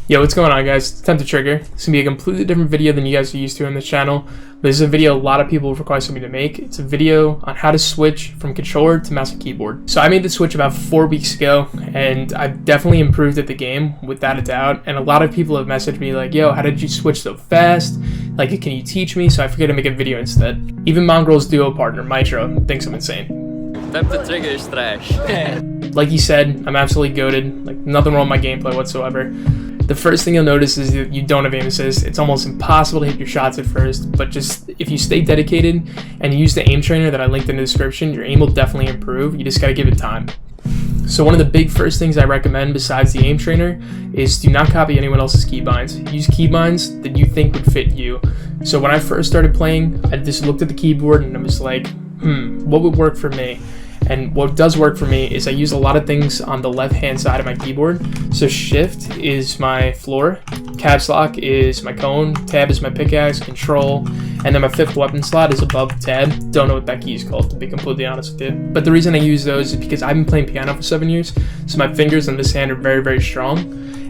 Yo, what's going on, guys? It's time to trigger. It's gonna be a completely different video than you guys are used to on this channel, but this is a video a lot of people have requested me to make. It's a video on how to switch from controller to mouse and keyboard. So I made the switch about 4 weeks ago, and I've definitely improved at the game, without a doubt. And a lot of people have messaged me like, yo, how did you switch so fast? Like, can you teach me? So I figured to make a video instead. Even Mongrel's duo partner, Maestro, thinks I'm insane. Time to trigger is trash. Like he said, I'm absolutely goated. Like, nothing wrong with my gameplay whatsoever. The first thing you'll notice is that you don't have aim assist. It's almost impossible to hit your shots at first, but just if you stay dedicated and use the aim trainer that I linked in the description, your aim will definitely improve. You just gotta give it time. So one of the big first things I recommend besides the aim trainer is do not copy anyone else's keybinds. Use keybinds that you think would fit you. So when I first started playing, I just looked at the keyboard and I was like, what would work for me? And what does work for me is I use a lot of things on the left-hand side of my keyboard. So shift is my floor, caps lock is my cone, tab is my pickaxe, control, and then my 5th weapon slot is above tab. Don't know what that key is called, to be completely honest with you. But the reason I use those is because I've been playing piano for 7 years, so my fingers on this hand are very, very strong.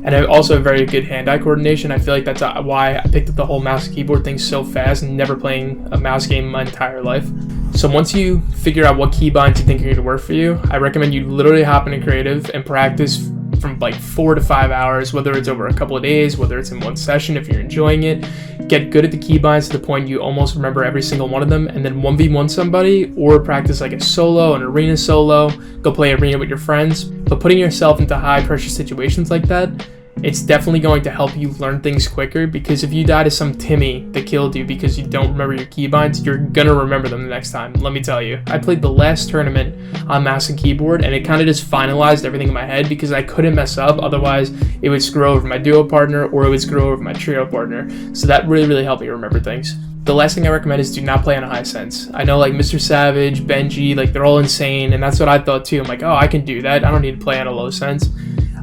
And I also have very good hand-eye coordination. I feel like that's why I picked up the whole mouse and keyboard thing so fast, and never playing a mouse game my entire life. So once you figure out what keybinds you think are going to work for you, I recommend you literally hop into creative and practice from like 4 to 5 hours, whether it's over a couple of days, whether it's in one session if you're enjoying it. Get good at the keybinds to the point you almost remember every single one of them, and then 1v1 somebody, or practice like a solo, an arena solo, go play arena with your friends. But putting yourself into high pressure situations like that, it's definitely going to help you learn things quicker, because if you die to some Timmy that killed you because you don't remember your keybinds, you're gonna remember them the next time, let me tell you. I played the last tournament on mouse and keyboard, and it kind of just finalized everything in my head because I couldn't mess up, otherwise it would screw over my duo partner or it would screw over my trio partner. So that really helped me remember things. The last thing I recommend is do not play on a high sense. I know like Mr. Savage, Benji, like they're all insane, and that's what I thought too. I'm like, oh, I can do that. I don't need to play on a low sense.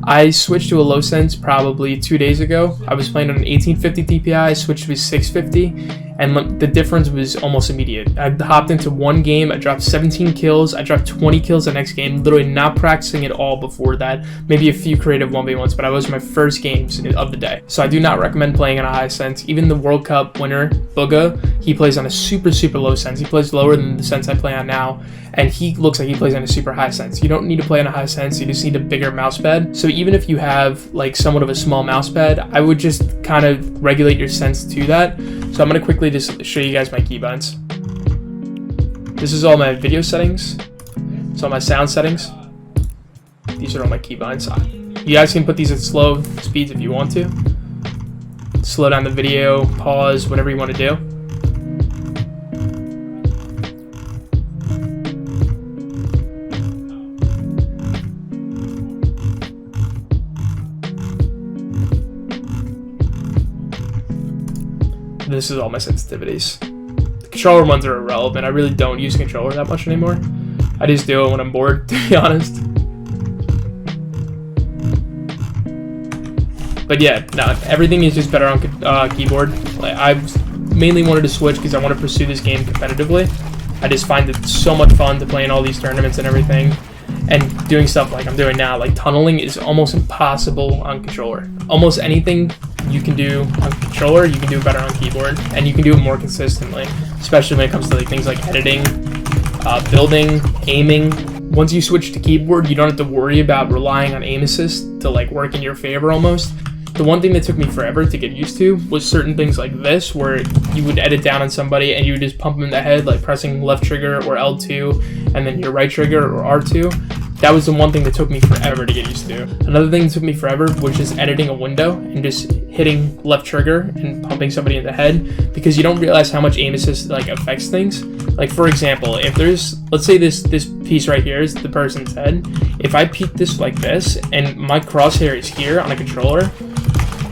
I switched to a low sense probably 2 days ago. I was playing on an 1850 DPI, switched to a 650, and the difference was almost immediate. I hopped into one game, I dropped 17 kills, I dropped 20 kills the next game, literally not practicing at all before that. Maybe a few creative 1v1s, but I was my first games of the day. So I do not recommend playing on a high sense. Even the World Cup winner, Booga, he plays on a super low sense. He plays lower than the sense I play on now, and he looks like he plays on a super high sense. You don't need to play on a high sense, you just need a bigger mouse pad. So even if you have like somewhat of a small mouse pad, I would just kind of regulate your sense to that. So I'm going to quickly just show you guys my keybinds. This is all my video settings. It's all my sound settings. These are all my keybinds. You guys can put these at slow speeds if you want to. Slow down the video, pause, whatever you want to do. This is all my sensitivities. The controller ones are irrelevant. I really don't use controller that much anymore. I just do it when I'm bored, to be honest. But yeah, no, everything is just better on keyboard. Like, I mainly wanted to switch because I want to pursue this game competitively. I just find it so much fun to play in all these tournaments and everything. And doing stuff like I'm doing now, like tunneling, is almost impossible on controller. Almost anything you can do on controller, you can do better on keyboard, and you can do it more consistently, especially when it comes to like things like editing, building, aiming. Once you switch to keyboard, you don't have to worry about relying on aim assist to like work in your favor almost. The one thing that took me forever to get used to was certain things like this, where you would edit down on somebody and you would just pump them in the head, like pressing left trigger or L2 and then your right trigger or R2. That was the one thing that took me forever to get used to. Another thing that took me forever was just editing a window and just hitting left trigger and pumping somebody in the head, because you don't realize how much aim assist like affects things. Like for example, if there's, let's say this piece right here is the person's head. If I peek this like this and my crosshair is here on a controller,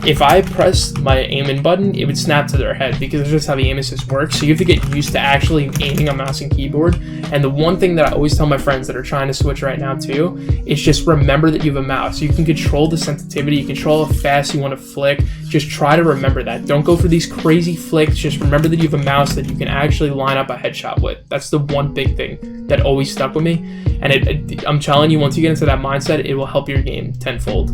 if I press my aim in button, it would snap to their head, because that's just how the aim assist works. So you have to get used to actually aiming on mouse and keyboard. And the one thing that I always tell my friends that are trying to switch right now too, is just remember that you have a mouse. You can control the sensitivity, you control how fast you want to flick. Just try to remember that. Don't go for these crazy flicks. Just remember that you have a mouse that you can actually line up a headshot with. That's the one big thing that always stuck with me. And I'm telling you, once you get into that mindset, it will help your game tenfold.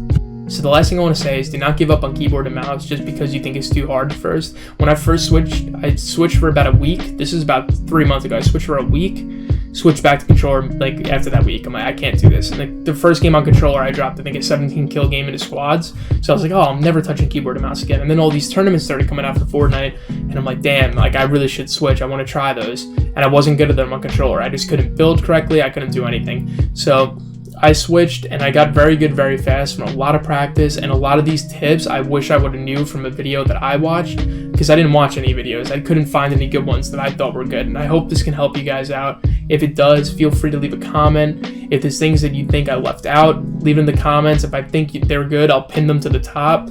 So the last thing I want to say is do not give up on keyboard and mouse just because you think it's too hard at first. When I first switched, I switched for about a week. This is about 3 months ago. I switched for a week, switched back to controller like after that week. I'm like, I can't do this. And like the first game on controller, I dropped, I think, a 17 kill game into squads. So I was like, oh, I'm never touching keyboard and mouse again. And then all these tournaments started coming out for Fortnite, and I'm like, damn, like I really should switch. I want to try those. And I wasn't good at them on controller. I just couldn't build correctly. I couldn't do anything. So I switched and I got very good very fast from a lot of practice, and a lot of these tips I wish I would have knew from a video that I watched, because I didn't watch any videos. I couldn't find any good ones that I thought were good, and I hope this can help you guys out. If it does, feel free to leave a comment. If there's things that you think I left out, leave it in the comments. If I think they're good, I'll pin them to the top.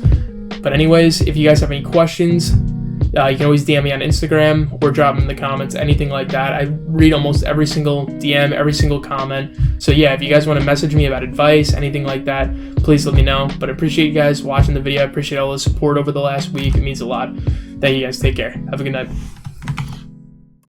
But anyways, if you guys have any questions, you can always DM me on Instagram or drop them in the comments, anything like that. I read almost every single DM, every single comment. So yeah, if you guys want to message me about advice, anything like that, please let me know. But I appreciate you guys watching the video. I appreciate all the support over the last week. It means a lot. Thank you guys. Take care. Have a good night.